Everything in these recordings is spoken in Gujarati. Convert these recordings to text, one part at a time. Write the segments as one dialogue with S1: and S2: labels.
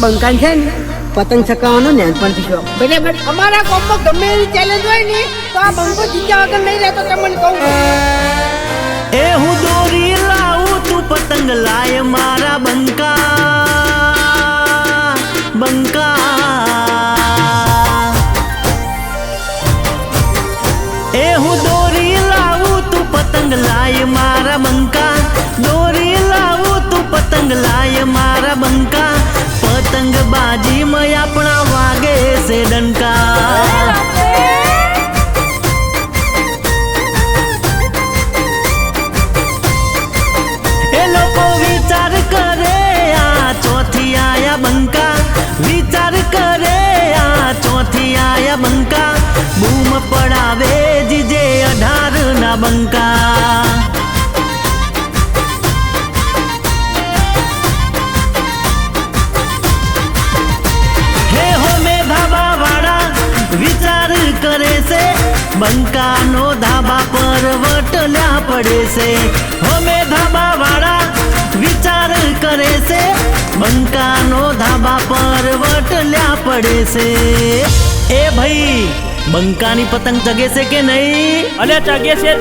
S1: બંકાન છે ને પતંગ ચકાવવાનો નાનપણથી શોખ.
S2: બરાબર. અમારા ગામમાં ગમે એવી ચેલેન્જ હોય ને તો આ બંકો જીત્યા વગર નહીં રહેતો તમને કહું.
S3: એ હું દોરી લાવું તું પતંગ લાય મારા બંકા બંકા. એ હું દોરી લાવું તું પતંગ લાય મારા બંકા. દોરી લાવું તું પતંગ લાય મારા બંકા. પતંગ બાજીમાં આપણા વાગે છે ડંકા. એ લોકો વિચાર કરે આ ચોથી આયા બંકા. વિચાર કરે આ ચોથી આયા બંકા. બૂમ પડાવે જીજે 18 ના બંકા. હે હો મેધાબા વાળા વિચાર કરે છે. બંકાનો ધાબા પર વટલ્યા પડે છે. હો મેધાબા વાળા વિચાર કરે છે. બંકાનો ધાબા પર વટલ્યા પડે છે. એ ભાઈ બંકાની પતંગ ચગે છે કે નહીં?
S4: અલે ચગે છે.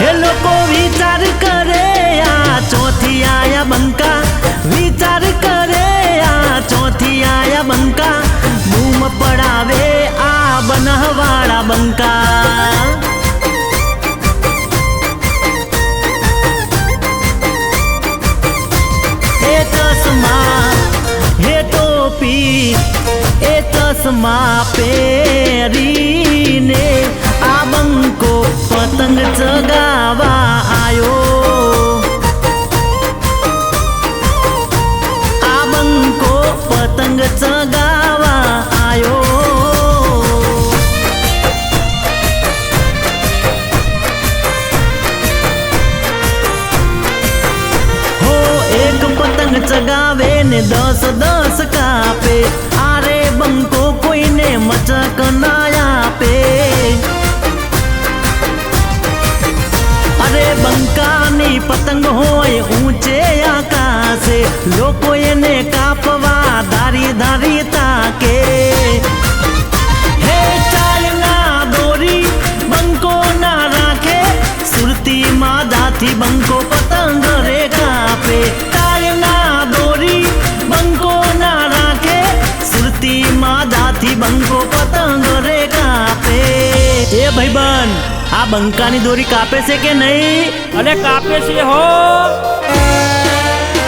S3: એ લોકો વિચાર કરે આ ચોથી આયા બંકા. વિચાર કરે આ ચોથી આયા બંકા. બૂમ પડાવે આ બનહવાળા બંકા. એ ચશ્મા હે ટોપી એ ચશ્મા પહેરીને આ બંકો પતંગ ચગાવા આયો. આ બંકો પતંગ ચગાવા આયો. હો એક પતંગ ચગાવે ને 10 કાપે. આરે બંકો કોઈને મચક ના આપે. અરે બંકાની પતંગ હોય ઊંચે આકાશે. લોકો એને કાપવા ધારી તાકે. હે ચાલના દોરી બંકો ના રાખે. સુરતીમાં જાથી બંકો પતંગ રે કાપે. ચાલના દોરી બંકો ના રાખે. સુરતીમાં જાથી બંકો પતંગ રે કાપે. એ ભાઈબંધ આ બંકાની દોરી કાપે છે કે નહીં?
S4: અલે કાપે છે હો.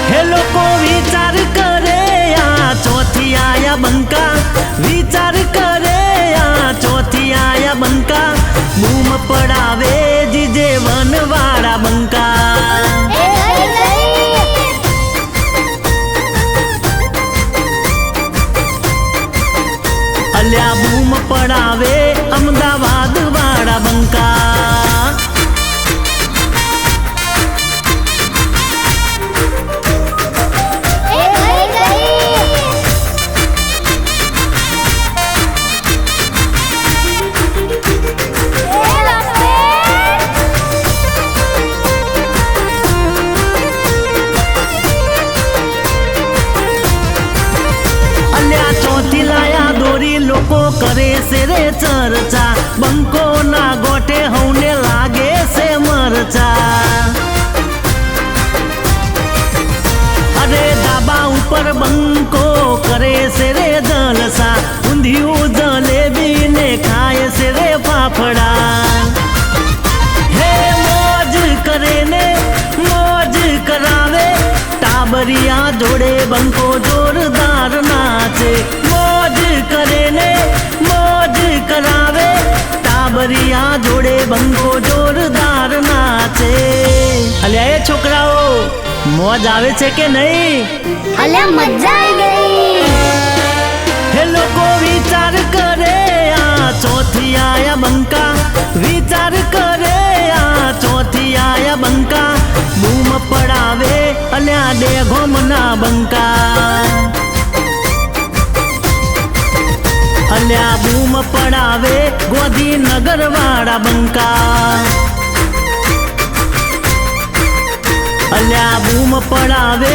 S3: હે લોકો વિચાર કરે આ ચોથી આયા બંકા. વિચાર કરે આ ચોથી આયા બંકા. બૂમ પડાવે જીજે વનવાળા બંકા. અલ્યા બૂમ પડાવે અમદાવાદ વાળા બંકા. અલ્યા ચોથી લાયા દોરી લોકો કરે છે રે ચર્ચા. બંકો ના ગોઠે હવને લાગે છે મરચા. અરે ધાબા ઉપર બંકો કરે છે રે જલસા. ઊંધિયું જલેબી ને ખાય છે રે ફાફડા. હે મોજ કરે ને મોજ કરાવે. ટાબરિયા જોડે બંકો જોરદાર નાચે. મોજ કરે ને મોજ કરાવે. ટાબરિયા જોડે બંકો જોરદાર નાચે. અલ્યા એ છોકરાઓ મોજ આવે છે કે નહીં?
S5: અલે મજા આવી ગઈ.
S3: હે લોકો વિચાર કરે આ ચોથી આયા બંકા. વિચાર કરે આ ચોથી આયા બંકા. બૂમ પડાવે અલ્યા ડેઘોમના બંકા. અલ્યા બૂમ પડાવે ગોધીનગર વાળા બંકા. અલ્યા બૂમ પડાવે